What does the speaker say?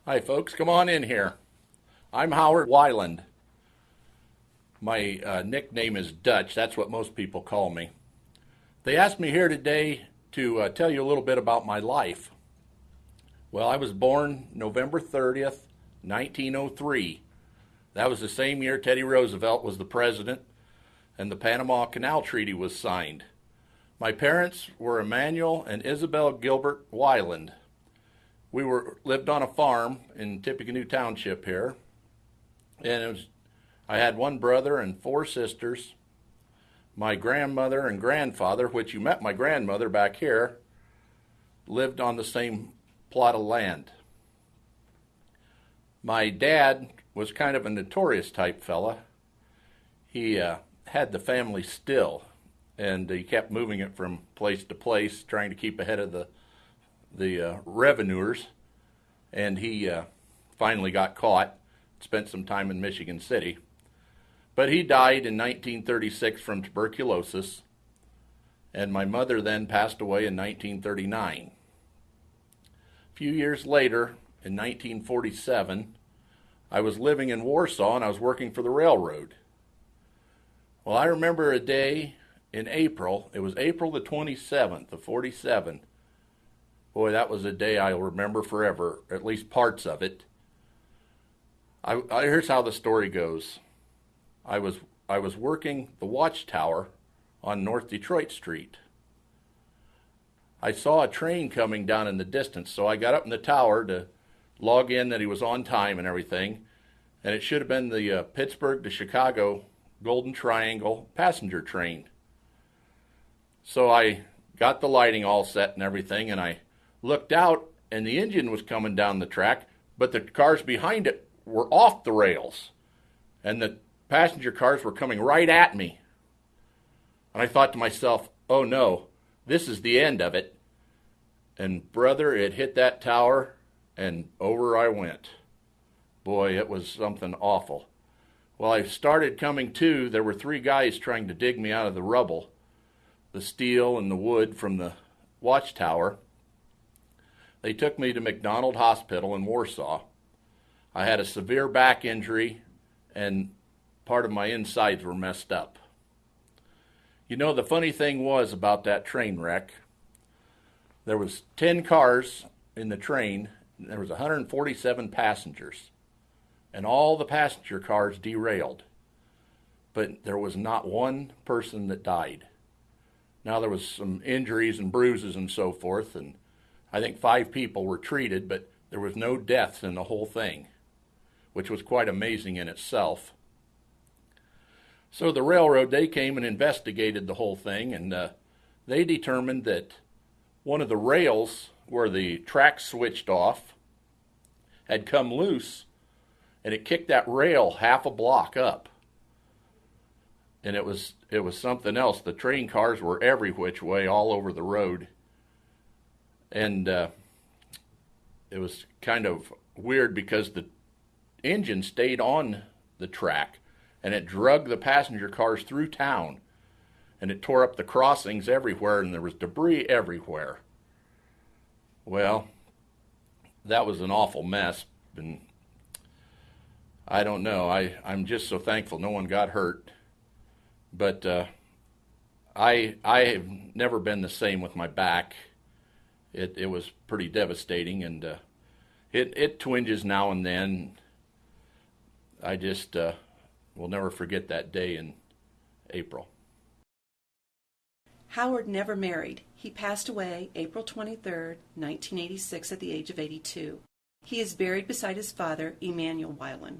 Hi, folks. Come on in here. I'm Howard Wyland. My nickname is Dutch. That's what most people call me. They asked me here today to tell you a little bit about my life. Well, I was born November 30th, 1903. That was the same year Teddy Roosevelt was the president and the Panama Canal Treaty was signed. My parents were Emmanuel and Isabel Gilbert Wyland. We lived on a farm in Tippecanoe Township here, and I had one brother and four sisters. My grandmother and grandfather, which you met my grandmother back here, lived on the same plot of land. My dad was kind of a notorious type fella. He had the family still, and he kept moving it from place to place, trying to keep ahead of the revenuers, and he finally got caught, spent some time in Michigan City. But he died in 1936 from tuberculosis, and my mother then passed away in 1939. A few years later, in 1947, I was living in Warsaw and I was working for the railroad. Well, I remember a day in April, it was April the 27th of 47. Boy, that was a day I'll remember forever, at least parts of it. Here's how the story goes. I was working the watchtower on North Detroit Street. I saw a train coming down in the distance, so I got up in the tower to log in that he was on time and everything, and it should have been the Pittsburgh to Chicago Golden Triangle passenger train. So I got the lighting all set and everything, and I looked out, and the engine was coming down the track, but the cars behind it were off the rails, and the passenger cars were coming right at me. And I thought to myself, oh no, this is the end of it. And brother, it hit that tower, and over I went. Boy, it was something awful. Well, I started coming to. There were three guys trying to dig me out of the rubble, the steel and the wood from the watchtower. They took me to McDonald Hospital in Warsaw. I had a severe back injury, and part of my insides were messed up. You know, the funny thing was about that train wreck, there was 10 cars in the train, and there was 147 passengers, and all the passenger cars derailed, but there was not one person that died. Now, there was some injuries and bruises and so forth, and I think 5 people were treated, but there was no deaths in the whole thing, which was quite amazing in itself. So the railroad, they came and investigated the whole thing, and they determined that one of the rails where the track switched off had come loose, and it kicked that rail half a block up. And it was something else. The train cars were every which way all over the road. And it was kind of weird because the engine stayed on the track, and it dragged the passenger cars through town, and it tore up the crossings everywhere, and there was debris everywhere. Well, that was an awful mess, and I don't know. I'm just so thankful no one got hurt. But I have never been the same with my back. It was pretty devastating, and it twinges now and then. I just will never forget that day in April. Howard never married. He passed away April 23, 1986, at the age of 82. He is buried beside his father, Emmanuel Wyland.